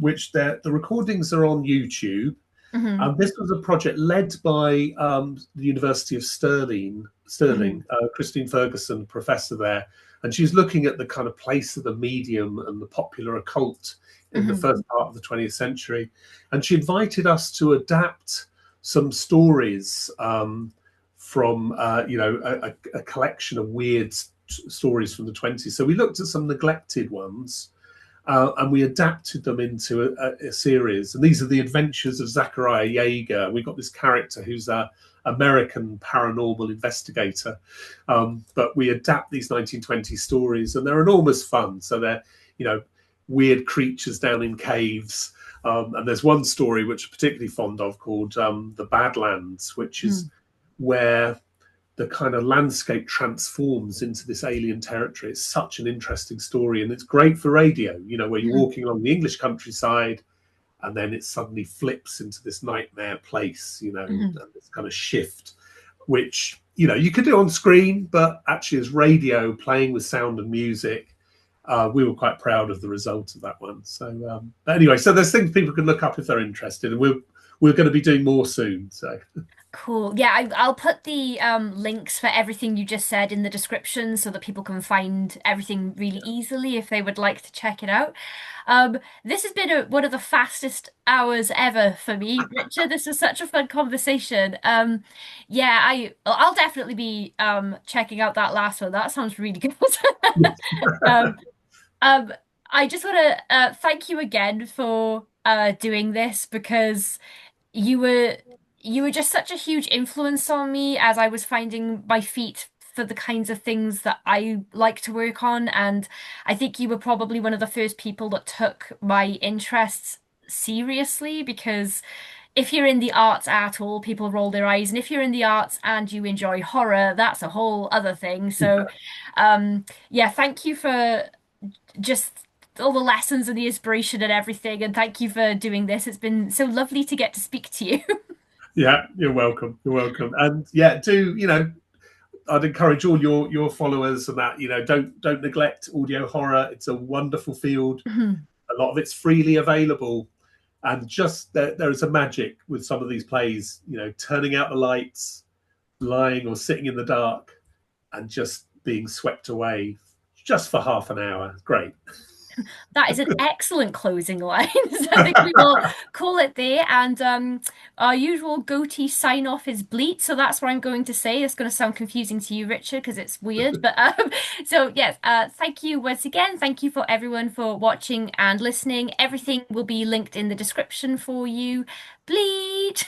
which the recordings are on YouTube. Hmm. And this was a project led by the University of Hmm. Stirling, Christine Ferguson, professor there, and she's looking at the kind of place of the medium and the popular occult in the Hmm. first part of the 20th century. And she invited us to adapt some stories from, a collection of weird stories from the 20s. So we looked at some neglected ones, and we adapted them into a series. And these are the adventures of Zachariah Yeager. We've got this character who's a American paranormal investigator, but we adapt these 1920s stories, and they're enormous fun. So they're, you know, weird creatures down in caves. And there's one story which I'm particularly fond of called The Badlands, which is Mm. where the kind of landscape transforms into this alien territory. It's such an interesting story, and it's great for radio, you know, where you're Mm. walking along the English countryside and then it suddenly flips into this nightmare place, you know, Mm. and this kind of shift, which, you know, you could do on screen, but actually as radio playing with sound and music, we were quite proud of the result of that one. So, but anyway, so there's things people can look up if they're interested, and we're going to be doing more soon. So, Cool. Yeah, I'll put the links for everything you just said in the description so that people can find everything really easily if they would like to check it out. This has been one of the fastest hours ever for me, Richard. This was such a fun conversation. Yeah, I'll definitely be checking out that last one. That sounds really good. Um, um, I just want to thank you again for doing this because you were you were just such a huge influence on me as I was finding my feet for the kinds of things that I like to work on. And I think you were probably one of the first people that took my interests seriously because if you're in the arts at all, people roll their eyes. And if you're in the arts and you enjoy horror, that's a whole other thing. So, yeah, thank you for just all the lessons and the inspiration and everything. And thank you for doing this. It's been so lovely to get to speak to you. yeah, you're welcome. You're welcome. And yeah, do, you know, I'd encourage all your followers and that, you know, don't neglect audio horror. It's a wonderful field. A lot of it's freely available, and just there is a magic with some of these plays. You know, turning out the lights, lying or sitting in the dark, and just being swept away just for half an hour. Great. That is an excellent closing line. So I think we will call it there. And our usual goatee sign off is bleat. So that's what I'm going to say. It's going to sound confusing to you, Richard, because it's weird. But so yes, thank you once again. Thank you for everyone for watching and listening. Everything will be linked in the description for you. Bleat.